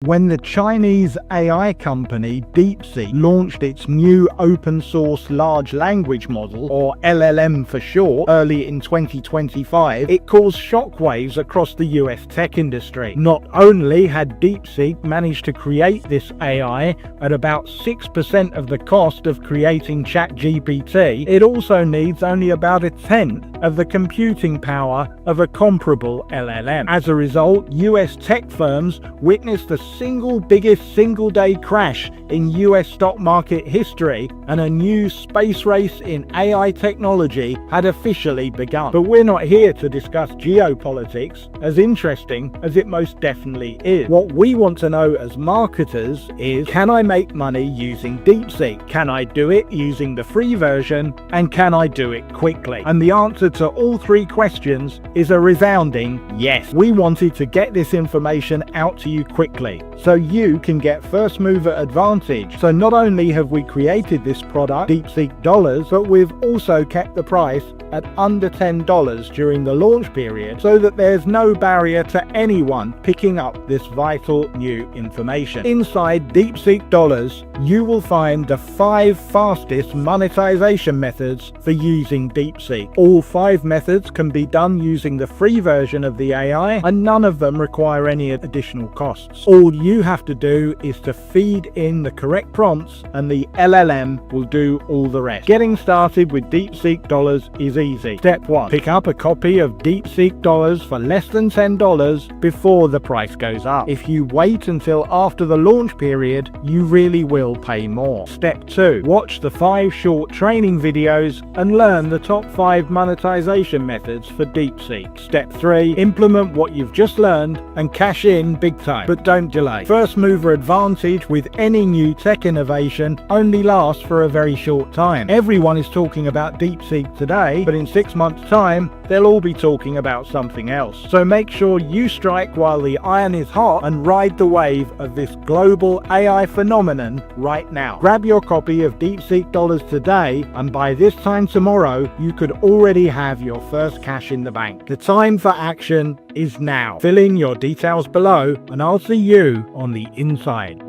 When the Chinese AI company DeepSeek launched its new open-source large language model, or LLM for short, early in 2025, it caused shockwaves across the US tech industry. Not only had DeepSeek managed to create this AI at about 6% of the cost of creating ChatGPT, it also needs only about a tenth of the computing power of a comparable LLM. As a result, US tech firms witnessed the single biggest single-day crash in US stock market history, and a new space race in AI technology had officially begun. But we're not here to discuss geopolitics, as interesting as it most definitely is. What we want to know as marketers is, can I make money using DeepSeek? Can I do it using the free version? And can I do it quickly? And the answer to all three questions is a resounding yes. We wanted to get this information out to you quickly, so you can get first mover advantage. So not only have we created this product, DeepSeek Dollars, but we've also kept the price at under $10 during the launch period, so that there's no barrier to anyone picking up this vital new information. Inside DeepSeek Dollars, you will find the 5 fastest monetization methods for using DeepSeek. All 5 methods can be done using the free version of the AI, and none of them require any additional costs. All you have to do is to feed in the correct prompts, and the LLM will do all the rest. Getting started with DeepSeek Dollars is easy. Step 1. Pick up a copy of DeepSeek Dollars for less than $10 before the price goes up. If you wait until after the launch period, you really will pay more. Step 2. Watch the 5 short training videos and learn the top 5 monetization methods for DeepSeek. Step 3. Implement what you've just learned and cash in big time. But don't delay. First mover advantage with any new tech innovation only lasts for a very short time. Everyone is talking about DeepSeek today, but in 6 months' time, they'll all be talking about something else. So make sure you strike while the iron is hot and ride the wave of this global AI phenomenon right now. Grab your copy of DeepSeek Dollars today, and by this time tomorrow, you could already have your first cash in the bank. The time for action is now. Fill in your details below, and I'll see you on the inside.